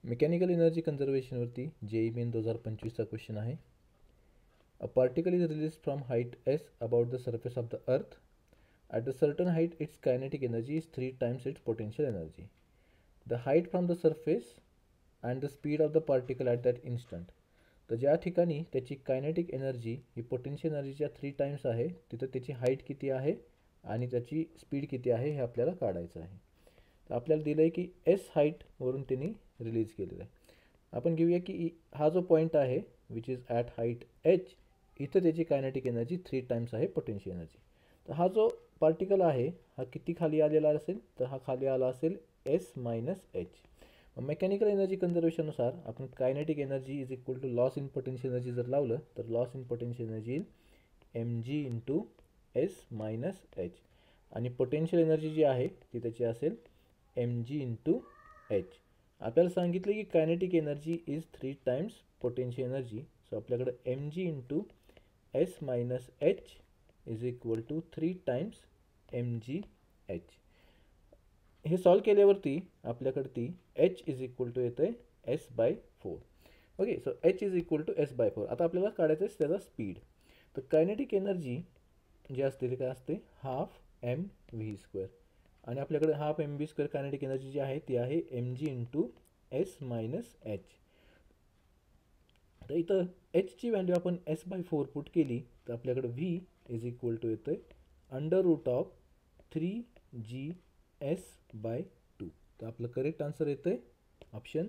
Mechanical energy कन्झर्वेशनवरती JEE main 2025चा question आहे. A particle is release from height s about the surface of the earth. At a certain height, its kinetic energy is 3 times its potential energy. The height from the surface and the speed of the particle at that instant. तर ज्या ठिकाणी त्याची kinetic energy ही potential एनर्जीच्या 3 times आहे, तिथं त्याची height किती आहे आणि त्याची स्पीड किती आहे हे आपल्याला काढायचं आहे. तर आपल्याला दिलं आहे की एस हाईटवरून त्यांनी रिलीज केलेलं आहे. आपण घेऊया की हा जो पॉईंट आहे which is at height H, इथं त्याची कायनेटिक एनर्जी 3 टाइम्स आहे पोटेन्शियल एनर्जी. तर हा जो पार्टिकल आहे हा किती खाली आलेला असेल, तर हा खाली आला असेल S minus H. Mechanical energy कन्झर्वेशननुसार आपण kinetic energy is equal to loss in potential energy जर लावलं तर loss in potential energy mg into S minus H, आणि पोटेन्शियल एनर्जी जी आहे ती त्याची असेल mg इंटू एच. आपल्याला सांगितलं की kinetic energy is 3 times potential energy. So आपल्याकडे mg into S minus H is equal to 3 times mg H. हे सॉल्व केल्यावरती आपल्याकडे ती एच इज इक्वल टू येतं आहे S by 4. Okay, so H is equal to S by 4. आता आपल्याला काढायचं आहे त्याचा स्पीड. तर कायनेटिक एनर्जी जी असते ती काय असते, हाफ एम व्ही स्क्वेअर, आणि आपल्याकडे half M V square kinetic energy जी आहे ती आहे M G into S minus H. तर इथं एचची व्हॅल्यू आपण एस बाय 4 पुट केली तर आपल्याकडे व्ही इज इक्वल टू येतं आहे under root of 3 G S by 2. तर आपलं करेक्ट आन्सर येतं आहे ऑप्शन